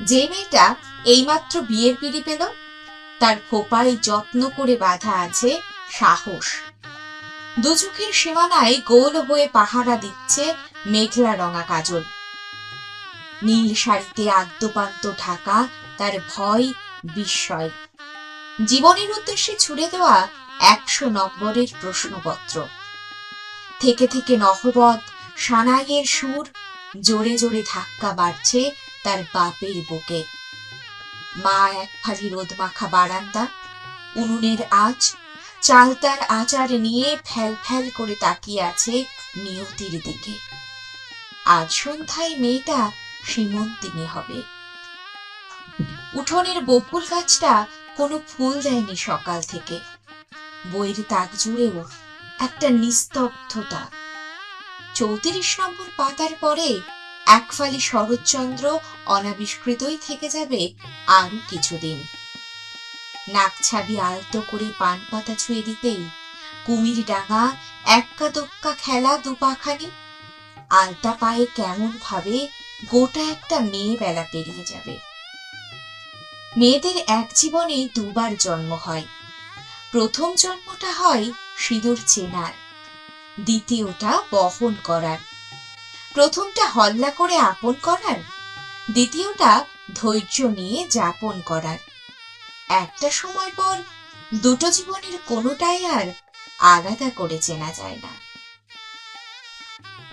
যে মেয়েটা এইমাত্র বিয়ের পিঁড়ি পেল, তার খোপায় যত্ন করে বাঁধা আছে সাহস। দু চোখের সীমানায় গোল হয়ে পাহারা দিচ্ছে মেঘলা রঙা কাজল। নীল শাড়িতে আদ্যপান্ত ঢাকা তার ভয়, বিস্ময়। জীবনের উদ্দেশ্যে ছুড়ে দেওয়া 100 নম্বরের প্রশ্নপত্র। থেকে থেকে নহবত সানাইয়ের সুর জোরে জোরে ধাক্কা বাড়ছে তার বাপের বুকে। মা এক ফালি রোদ মাখা বারান্দা, উনুনের আঁচ, চালতার আচার নিয়ে ফ্যাল ফ্যাল করে তাকিয়ে আছে নিয়তির দিকে। আজ সন্ধ্যায় মেয়েটা সীমন্তিনী হবে। উঠোনের বকুল গাছটা কোনো ফুল দেয়নি সকাল থেকে। বইয়ের তাক জুড়েও একটা নিস্তব্ধতা। 34 নম্বর পাতার পরে এক ফালি শরৎচন্দ্র অনাবিষ্কৃতই থেকে যাবে আরো কিছুদিন। নাকছাবি আলতো করে পান পাতা ছুঁয়ে দিতেই কুমির ডাঙা এক্কা দোক্কা খেলা দুপাখানি। আলতা পায়ে কেমন ভাবে গোটা একটা মেয়ে বেলা পেরিয়ে যাবে। মেয়েদের এক জীবনেই দুবার জন্ম হয়। প্রথম জন্মটা হয় সিঁদুর চেনার, দ্বিতীয়টা বহন করার। প্রথমটা হল্লা করে আপন করার, দ্বিতীয়টা ধৈর্য নিয়ে যাপন করার। একটা সময় পর দুটো জীবনের কোনোটাই আর আলাদা করে চেনা যায় না।